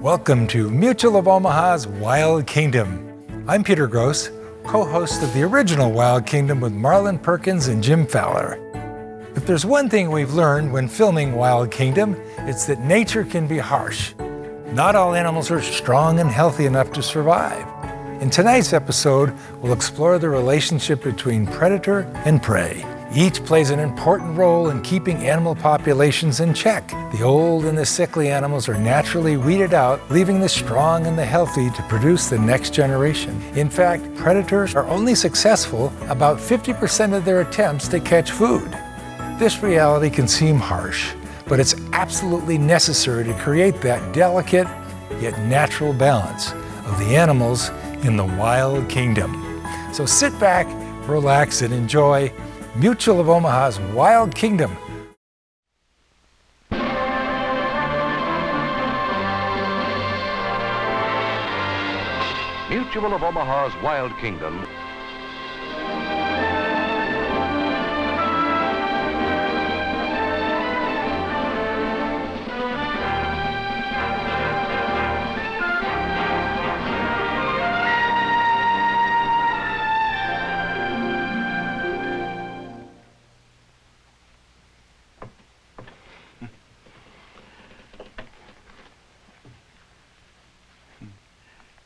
Welcome to Mutual of Omaha's Wild Kingdom. I'm Peter Gross, co-host of the original Wild Kingdom with Marlin, Perkins, and Jim Fowler. If there's one thing we've learned when filming Wild Kingdom, it's that nature can be harsh. Not all animals are strong and healthy enough to survive. In tonight's episode, we'll explore the relationship between predator and prey. Each plays an important role in keeping animal populations in check. The old and the sickly animals are naturally weeded out, leaving the strong and the healthy to produce the next generation. In fact, predators are only successful about 50% of their attempts to catch food. This reality can seem harsh, but it's absolutely necessary to create that delicate yet natural balance of the animals in the Wild Kingdom. So sit back, relax, and enjoy Mutual of Omaha's Wild Kingdom. Mutual of Omaha's Wild Kingdom.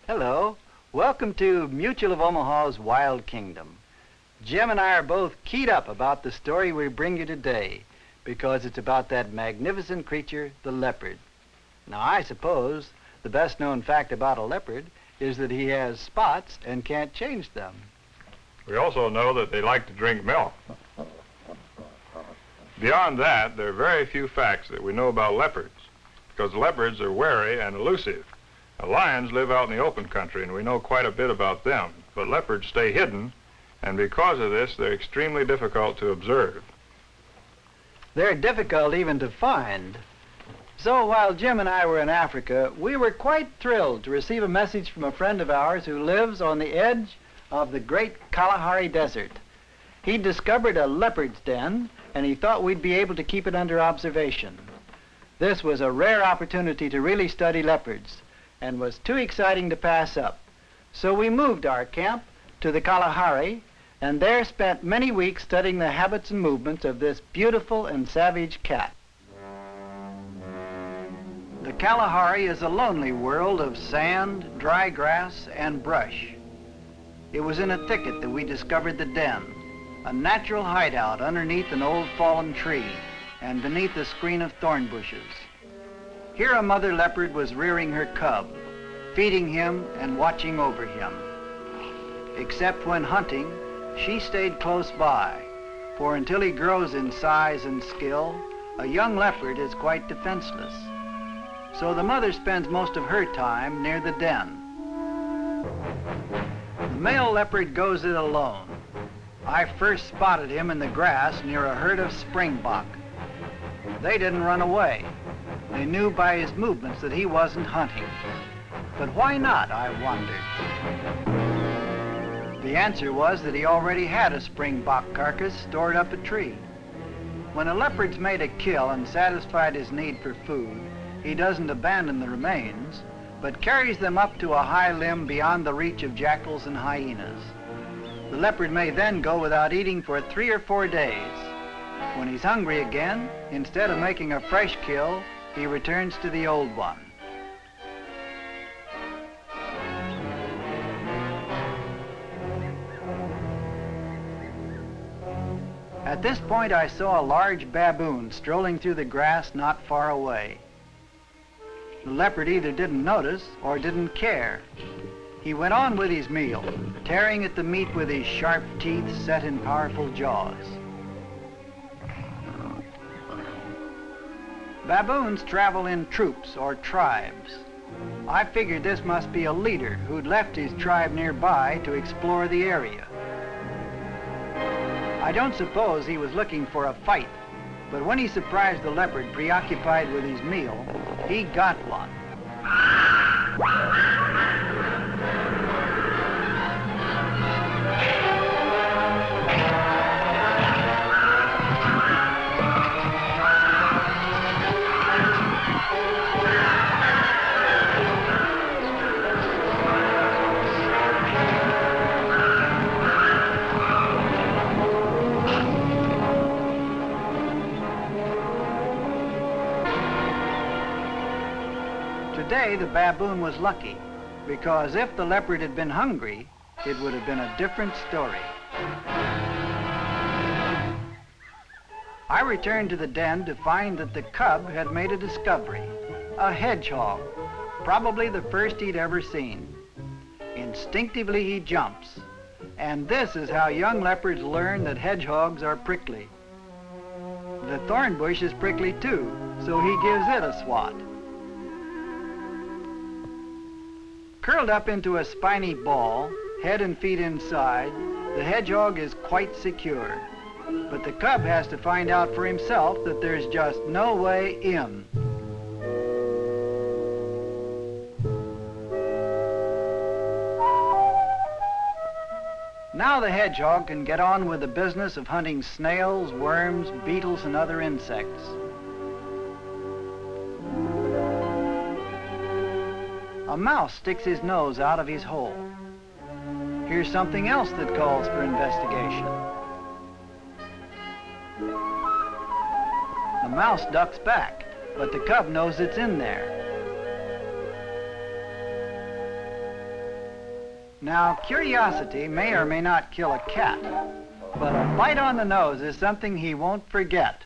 Hello, welcome to Mutual of Omaha's Wild Kingdom. Jim and I are both keyed up about the story we bring you today because it's about that magnificent creature, the leopard. Now, I suppose the best known fact about a leopard is that he has spots and can't change them. We also know that they like to drink milk. Beyond that, there are very few facts that we know about leopards because leopards are wary and elusive. Lions live out in the open country, and we know quite a bit about them, but leopards stay hidden, and because of this, they're extremely difficult to observe. They're difficult even to find. So while Jim and I were in Africa, we were quite thrilled to receive a message from a friend of ours who lives on the edge of the great Kalahari Desert. He discovered a leopard's den, and he thought we'd be able to keep it under observation. This was a rare opportunity to really study leopards, and was too exciting to pass up. So we moved our camp to the Kalahari, and there spent many weeks studying the habits and movements of this beautiful and savage cat. The Kalahari is a lonely world of sand, dry grass, and brush. It was in a thicket that we discovered the den, a natural hideout underneath an old fallen tree and beneath a screen of thorn bushes. Here a mother leopard was rearing her cub, feeding him and watching over him. Except when hunting, she stayed close by, for until he grows in size and skill, a young leopard is quite defenseless. So the mother spends most of her time near the den. The male leopard goes it alone. I first spotted him in the grass near a herd of springbok. They didn't run away. They knew by his movements that he wasn't hunting. But why not, I wondered. The answer was that he already had a springbok carcass stored up a tree. When a leopard's made a kill and satisfied his need for food, he doesn't abandon the remains, but carries them up to a high limb beyond the reach of jackals and hyenas. The leopard may then go without eating for 3 or 4 days. When he's hungry again, instead of making a fresh kill, he returns to the old one. At this point, I saw a large baboon strolling through the grass not far away. The leopard either didn't notice or didn't care. He went on with his meal, tearing at the meat with his sharp teeth set in powerful jaws. Baboons travel in troops or tribes. I figured this must be a leader who'd left his tribe nearby to explore the area. I don't suppose he was looking for a fight, but when he surprised the leopard preoccupied with his meal, he got one. Today, the baboon was lucky, because if the leopard had been hungry, it would have been a different story. I returned to the den to find that the cub had made a discovery, a hedgehog, probably the first he'd ever seen. Instinctively, he jumps, and this is how young leopards learn that hedgehogs are prickly. The thorn bush is prickly too, so he gives it a swat. Curled up into a spiny ball, head and feet inside, the hedgehog is quite secure. But the cub has to find out for himself that there's just no way in. Now the hedgehog can get on with the business of hunting snails, worms, beetles, and other insects. A mouse sticks his nose out of his hole. Here's something else that calls for investigation. The mouse ducks back, but the cub knows it's in there. Now, curiosity may or may not kill a cat, but a bite on the nose is something he won't forget.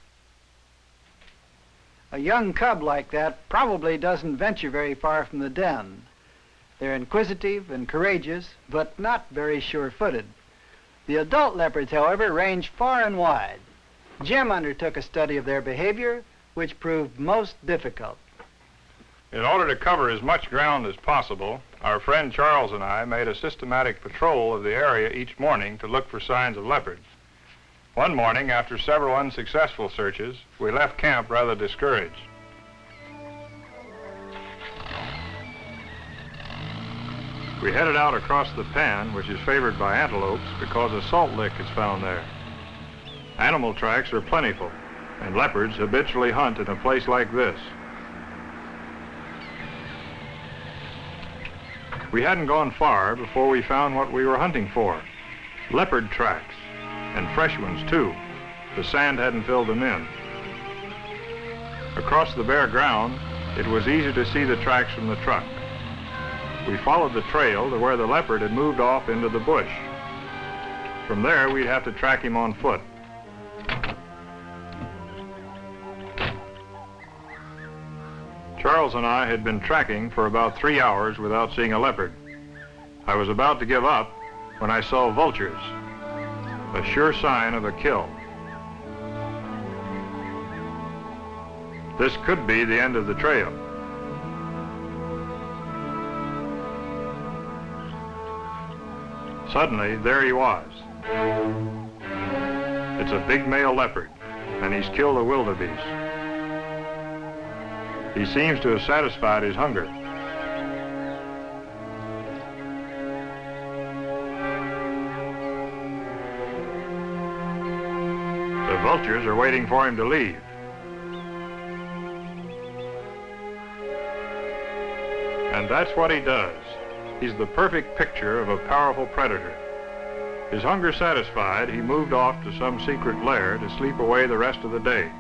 A young cub like that probably doesn't venture very far from the den. They're inquisitive and courageous, but not very sure-footed. The adult leopards, however, range far and wide. Jim undertook a study of their behavior, which proved most difficult. In order to cover as much ground as possible, our friend Charles and I made a systematic patrol of the area each morning to look for signs of leopards. One morning, after several unsuccessful searches, we left camp rather discouraged. We headed out across the pan, which is favored by antelopes because a salt lick is found there. Animal tracks are plentiful, and leopards habitually hunt in a place like this. We hadn't gone far before we found what we were hunting for, leopard tracks, and fresh ones too. The sand hadn't filled them in. Across the bare ground, it was easy to see the tracks from the truck. We followed the trail to where the leopard had moved off into the bush. From there, we'd have to track him on foot. Charles and I had been tracking for about 3 hours without seeing a leopard. I was about to give up when I saw vultures, a sure sign of a kill. This could be the end of the trail. Suddenly, there he was. It's a big male leopard, and he's killed a wildebeest. He seems to have satisfied his hunger. The vultures are waiting for him to leave. And that's what he does. He's the perfect picture of a powerful predator. His hunger satisfied, he moved off to some secret lair to sleep away the rest of the day.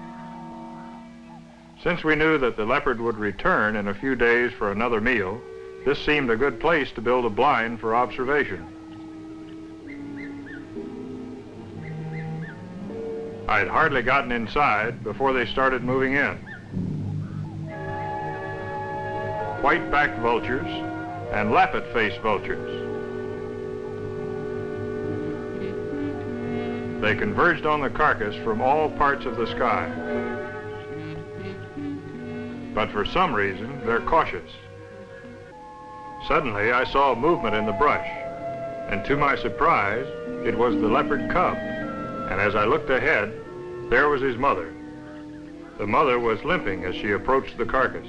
Since we knew that the leopard would return in a few days for another meal, this seemed a good place to build a blind for observation. I'd hardly gotten inside before they started moving in. White-backed vultures and lappet-faced vultures. They converged on the carcass from all parts of the sky. But for some reason, they're cautious. Suddenly, I saw a movement in the brush, and to my surprise, it was the leopard cub. And as I looked ahead, there was his mother. The mother was limping as she approached the carcass.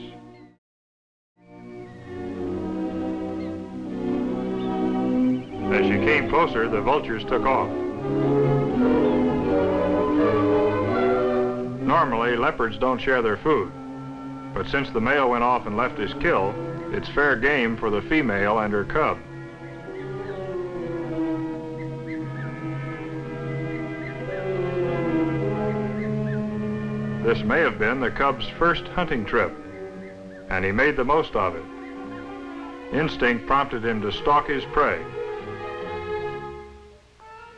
As she came closer, the vultures took off. Normally, leopards don't share their food. But since the male went off and left his kill, it's fair game for the female and her cub. This may have been the cub's first hunting trip. and he made the most of it. Instinct prompted him to stalk his prey.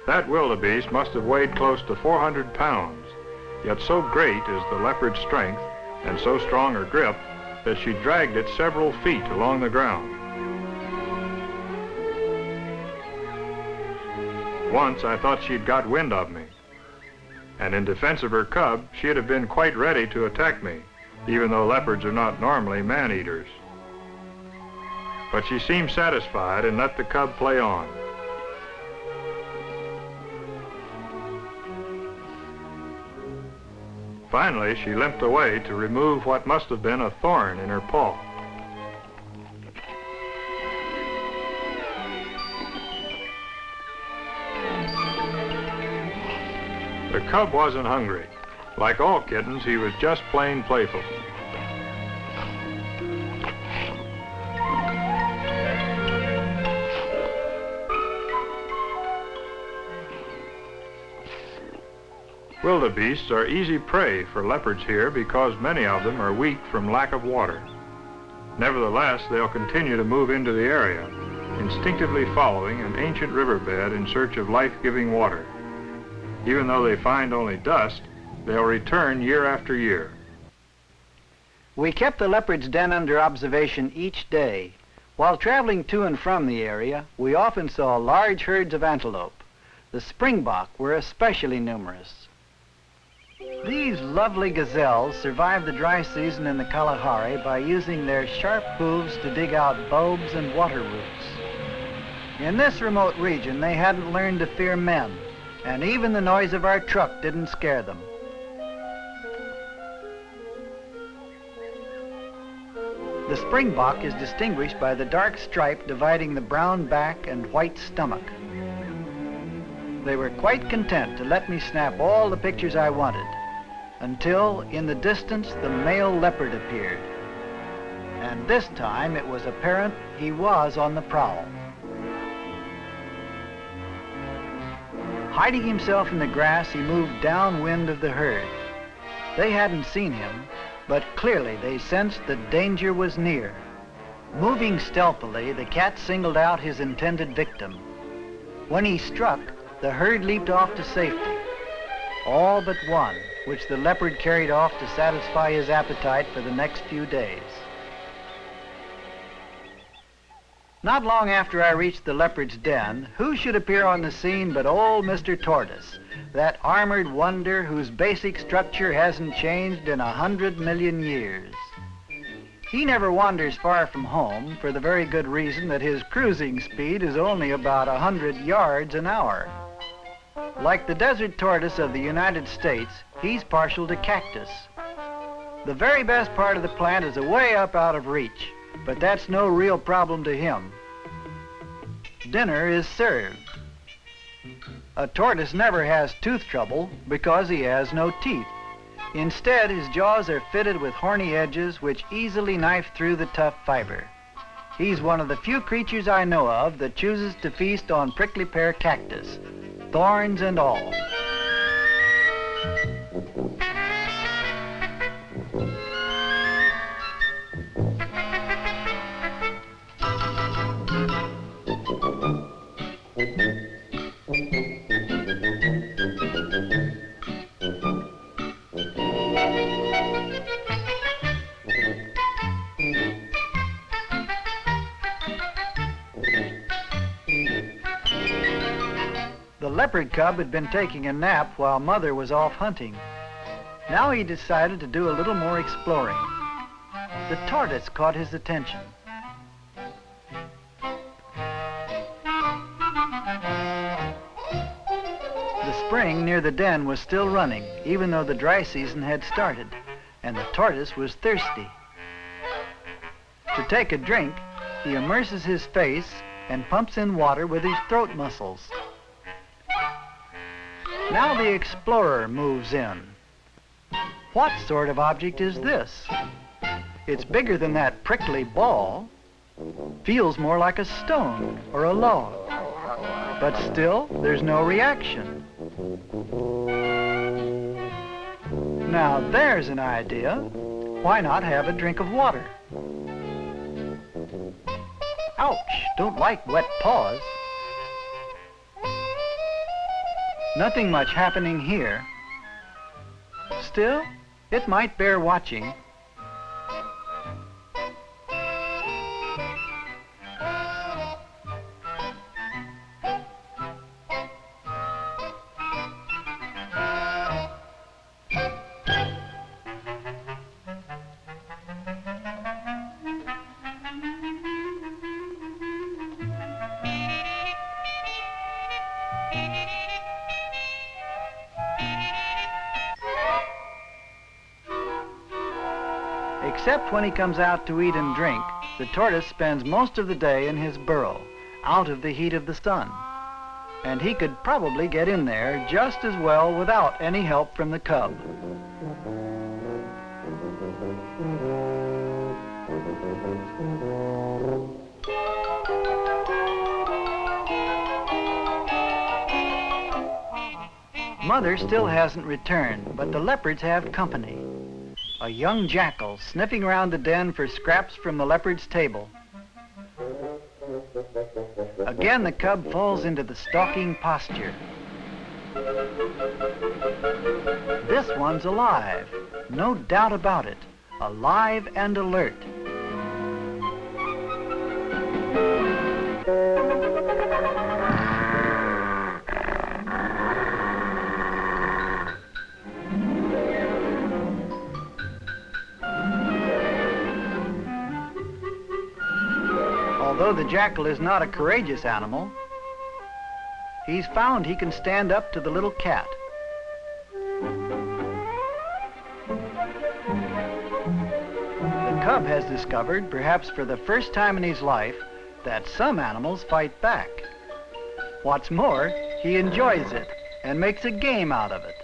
That wildebeest must have weighed close to 400 pounds, yet so great is the leopard's strength and so strong her grip that she dragged it several feet along the ground. Once I thought she'd got wind of me, and in defense of her cub, she'd have been quite ready to attack me, even though leopards are not normally man-eaters. But she seemed satisfied and let the cub play on. Finally, she limped away to remove what must have been a thorn in her paw. The cub wasn't hungry. Like all kittens, he was just plain playful. Wildebeests are easy prey for leopards here because many of them are weak from lack of water. Nevertheless, they'll continue to move into the area, instinctively following an ancient riverbed in search of life-giving water. Even though they find only dust, they'll return year after year. We kept the leopard's den under observation each day. While traveling to and from the area, we often saw large herds of antelope. The springbok were especially numerous. These lovely gazelles survive the dry season in the Kalahari by using their sharp hooves to dig out bulbs and water roots. In this remote region, they hadn't learned to fear men, and even the noise of our truck didn't scare them. The springbok is distinguished by the dark stripe dividing the brown back and white stomach. They were quite content to let me snap all the pictures I wanted, until in the distance the male leopard appeared. And this time it was apparent he was on the prowl. Hiding himself in the grass, he moved downwind of the herd. They hadn't seen him, but clearly they sensed that danger was near. Moving stealthily, the cat singled out his intended victim. When he struck, the herd leaped off to safety. All but one, which the leopard carried off to satisfy his appetite for the next few days. Not long after I reached the leopard's den, who should appear on the scene but old Mr. Tortoise, that armored wonder whose basic structure hasn't changed in 100 million years. He never wanders far from home for the very good reason that his cruising speed is only about 100 yards an hour. Like the desert tortoise of the United States, he's partial to cactus. The very best part of the plant is way up out of reach, but that's no real problem to him. Dinner is served. A tortoise never has tooth trouble because he has no teeth. Instead, his jaws are fitted with horny edges which easily knife through the tough fiber. He's one of the few creatures I know of that chooses to feast on prickly pear cactus, thorns and all. The leopard cub had been taking a nap while Mother was off hunting. Now he decided to do a little more exploring. The tortoise caught his attention. The spring near the den was still running, even though the dry season had started, and the tortoise was thirsty. To take a drink, he immerses his face and pumps in water with his throat muscles. Now the explorer moves in. What sort of object is this? It's bigger than that prickly ball, feels more like a stone or a log, but still there's no reaction. Now there's an idea. Why not have a drink of water? Ouch! Don't like wet paws. Nothing much happening here. Still, it might bear watching. Except when he comes out to eat and drink, the tortoise spends most of the day in his burrow, out of the heat of the sun. And he could probably get in there just as well without any help from the cub. Mother still hasn't returned, but the leopards have company. A young jackal sniffing around the den for scraps from the leopard's table. Again, the cub falls into the stalking posture. This one's alive, no doubt about it, alive and alert. Although the jackal is not a courageous animal, he's found he can stand up to the little cat. The cub has discovered, perhaps for the first time in his life, that some animals fight back. What's more, he enjoys it and makes a game out of it.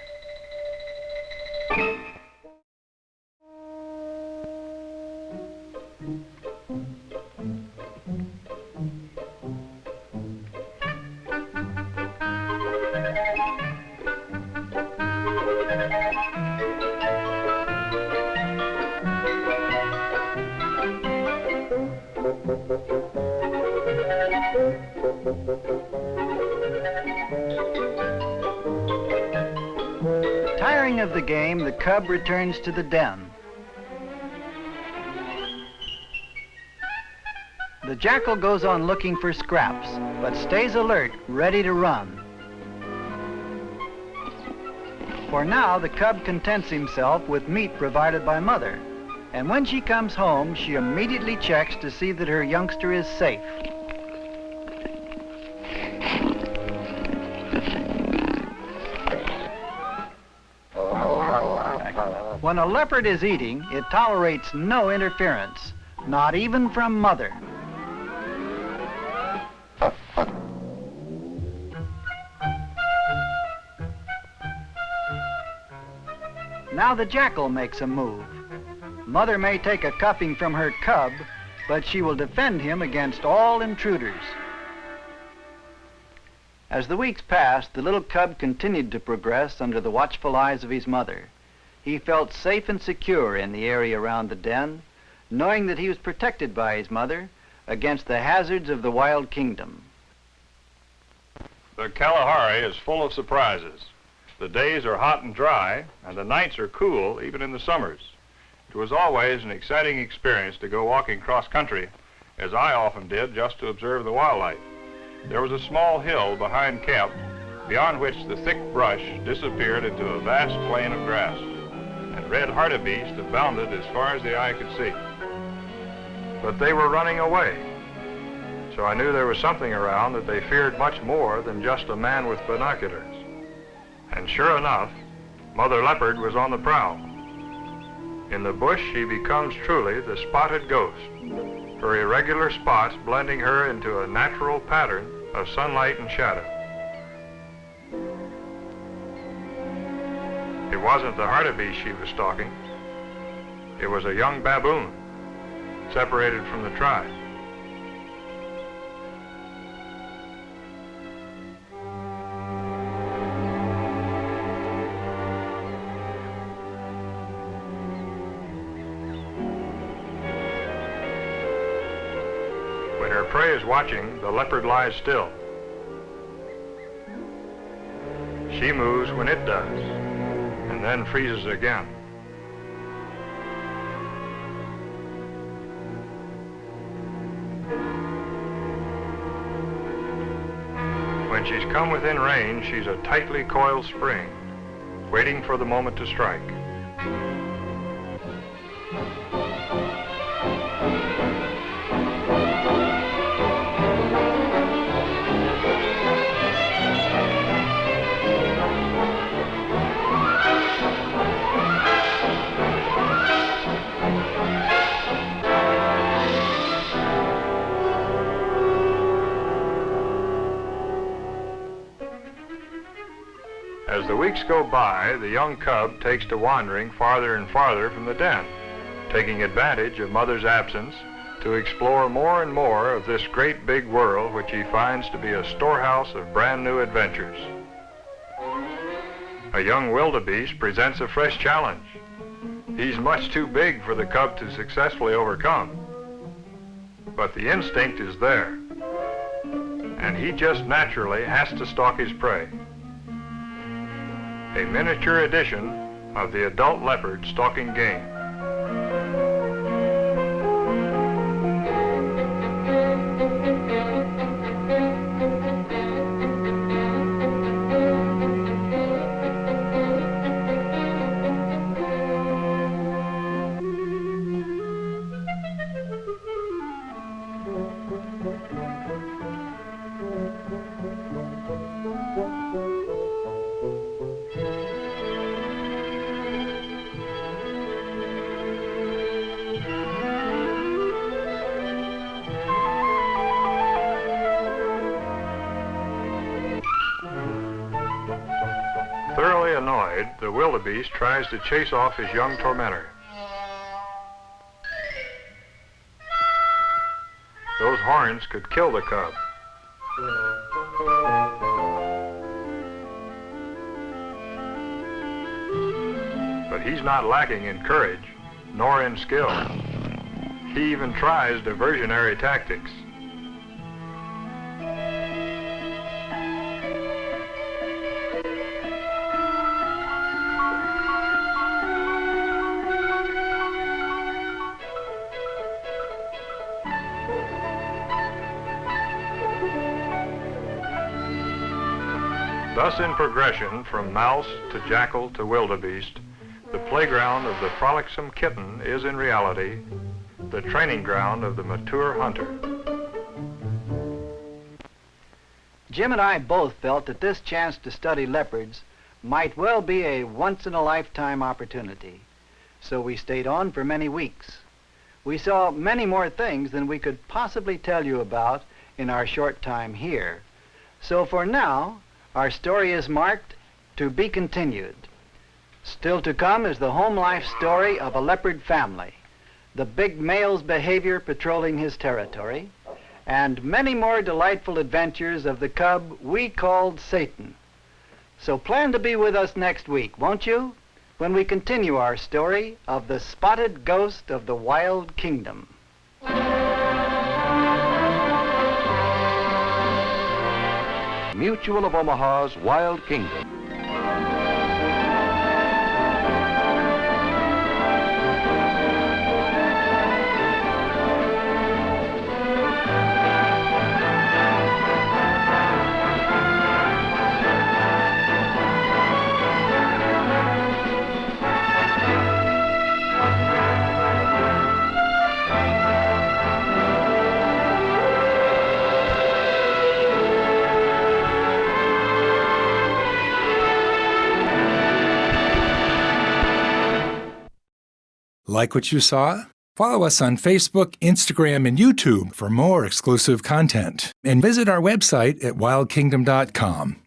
Tiring of the game, the cub returns to the den. The jackal goes on looking for scraps, but stays alert, ready to run. For now, the cub contents himself with meat provided by mother, and when she comes home, she immediately checks to see that her youngster is safe. When a leopard is eating, it tolerates no interference, not even from mother. Now the jackal makes a move. Mother may take a cuffing from her cub, but she will defend him against all intruders. As the weeks passed, the little cub continued to progress under the watchful eyes of his mother. He felt safe and secure in the area around the den, knowing that he was protected by his mother against the hazards of the wild kingdom. The Kalahari is full of surprises. The days are hot and dry, and the nights are cool even in the summers. It was always an exciting experience to go walking cross country, as I often did just to observe the wildlife. There was a small hill behind camp, beyond which the thick brush disappeared into a vast plain of grass, and red hartebeest abounded as far as the eye could see. But they were running away, so I knew there was something around that they feared much more than just a man with binoculars. And sure enough, Mother Leopard was on the prowl. In the bush, she becomes truly the spotted ghost, her irregular spots blending her into a natural pattern of sunlight and shadow. It wasn't the hartebeest she was stalking. It was a young baboon, separated from the tribe. When her prey is watching, the leopard lies still. She moves when it does, and then freezes again. When she's come within range, she's a tightly coiled spring, waiting for the moment to strike. As the weeks go by, the young cub takes to wandering farther and farther from the den, taking advantage of mother's absence to explore more and more of this great big world which he finds to be a storehouse of brand new adventures. A young wildebeest presents a fresh challenge. He's much too big for the cub to successfully overcome, but the instinct is there, and he just naturally has to stalk his prey. A miniature edition of the adult leopard stalking game. Thoroughly annoyed, the wildebeest tries to chase off his young tormentor. Those horns could kill the cub. But he's not lacking in courage, nor in skill. He even tries diversionary tactics. Thus, in progression from mouse to jackal to wildebeest, the playground of the frolicsome kitten is in reality the training ground of the mature hunter. Jim and I both felt that this chance to study leopards might well be a once-in-a-lifetime opportunity. So we stayed on for many weeks. We saw many more things than we could possibly tell you about in our short time here. So for now, our story is marked "To be continued." Still to come is the home life story of a leopard family, the big male's behavior patrolling his territory, and many more delightful adventures of the cub we called Satan. So plan to be with us next week, won't you, when we continue our story of the spotted ghost of the Wild Kingdom. Mutual of Omaha's Wild Kingdom. Like what you saw? Follow us on Facebook, Instagram, and YouTube for more exclusive content. And visit our website at wildkingdom.com.